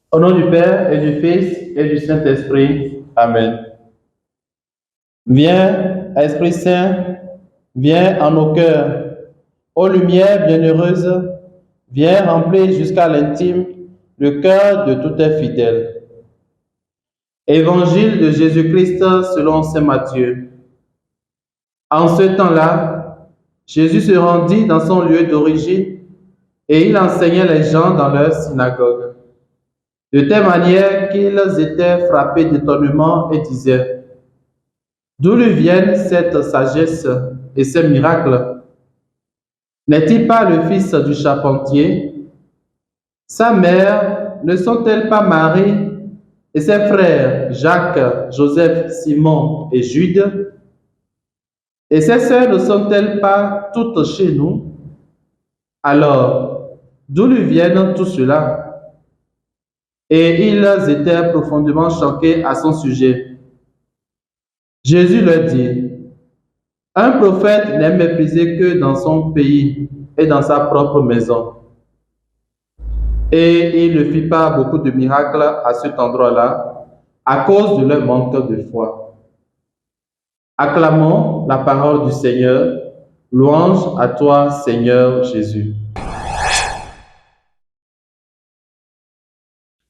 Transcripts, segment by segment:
Au nom du Père et du Fils et du Saint-Esprit. Amen. Viens, Esprit Saint, viens en nos cœurs. Ô lumière bienheureuse, viens remplir jusqu'à l'intime le cœur de tous tes fidèles. Évangile de Jésus-Christ selon saint Matthieu. En ce temps-là, Jésus se rendit dans son lieu d'origine et il enseignait les gens dans leur synagogue. De telle manière qu'ils étaient frappés d'étonnement et disaient: d'où lui viennent cette sagesse et ces miracles? N'est-il pas le fils du charpentier? Sa mère ne sont-elles pas Marie et ses frères Jacques, Joseph, Simon et Jude? Et ses sœurs ne sont-elles pas toutes chez nous? Alors, d'où lui viennent tout cela? Et ils étaient profondément choqués à son sujet. Jésus leur dit: un prophète n'est méprisé que dans son pays et dans sa propre maison. Et il ne fit pas beaucoup de miracles à cet endroit-là à cause de leur manque de foi. Acclamons la parole du Seigneur. Louange à toi, Seigneur Jésus.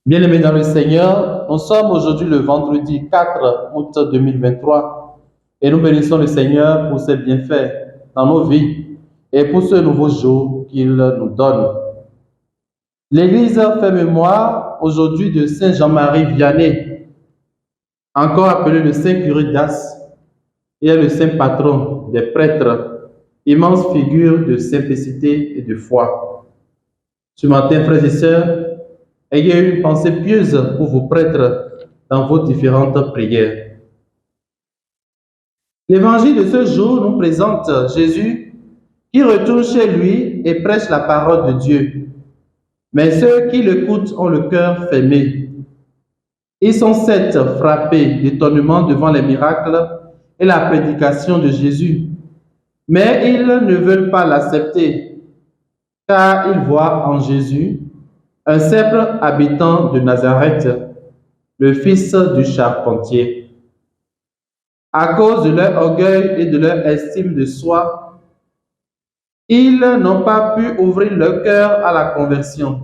Bien-aimés dans le Seigneur, nous sommes aujourd'hui le vendredi 4 août 2023 et nous bénissons le Seigneur pour ses bienfaits dans nos vies et pour ce nouveau jour qu'il nous donne. L'Église fait mémoire aujourd'hui de Saint Jean-Marie Vianney, encore appelé le Saint Curé d'Ars, et est le saint patron des prêtres, immense figure de simplicité et de foi. Ce matin, frères et sœurs, ayez une pensée pieuse pour vos prêtres dans vos différentes prières. L'évangile de ce jour nous présente Jésus qui retourne chez lui et prêche la parole de Dieu. Mais ceux qui l'écoutent ont le cœur fermé. Ils sont certes frappés d'étonnement devant les miracles et la prédication de Jésus, mais ils ne veulent pas l'accepter, car ils voient en Jésus un simple habitant de Nazareth, le fils du charpentier. À cause de leur orgueil et de leur estime de soi, ils n'ont pas pu ouvrir leur cœur à la conversion.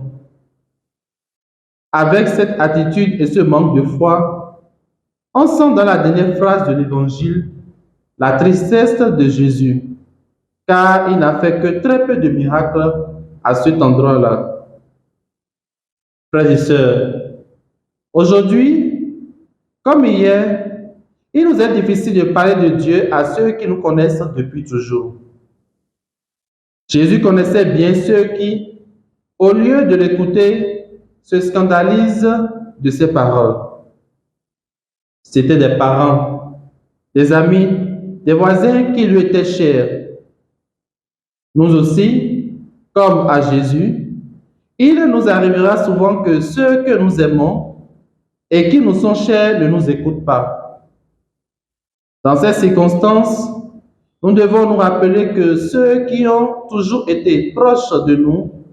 Avec cette attitude et ce manque de foi, on sent dans la dernière phrase de l'Évangile la tristesse de Jésus, car il n'a fait que très peu de miracles à cet endroit-là. Frères et sœurs, aujourd'hui, comme hier, il nous est difficile de parler de Dieu à ceux qui nous connaissent depuis toujours. Jésus connaissait bien ceux qui, au lieu de l'écouter, se scandalisent de ses paroles. C'étaient des parents, des amis, des voisins qui lui étaient chers. Nous aussi, comme à Jésus, il nous arrivera souvent que ceux que nous aimons et qui nous sont chers ne nous écoutent pas. Dans ces circonstances, nous devons nous rappeler que ceux qui ont toujours été proches de nous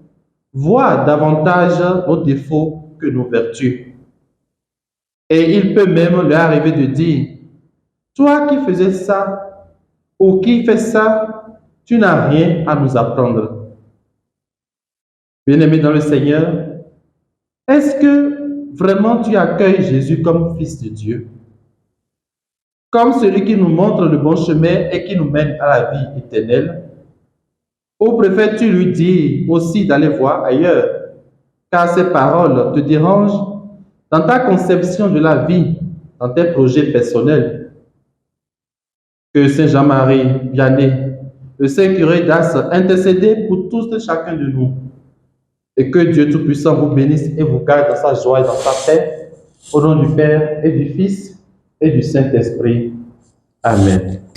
voient davantage nos défauts que nos vertus. Et il peut même leur arriver de dire: toi qui faisais ça ou qui fais ça, tu n'as rien à nous apprendre. Bien-aimé dans le Seigneur, est-ce que vraiment tu accueilles Jésus comme Fils de Dieu, comme celui qui nous montre le bon chemin et qui nous mène à la vie éternelle? Ou préfères-tu lui dire aussi d'aller voir ailleurs, car ces paroles te dérangent dans ta conception de la vie, dans tes projets personnels? Que Saint Jean-Marie Vianney, le Saint Curé d'Ars, intercédez pour tous et chacun de nous. Et que Dieu Tout-Puissant vous bénisse et vous garde dans sa joie et dans sa paix, au nom du Père et du Fils et du Saint-Esprit. Amen.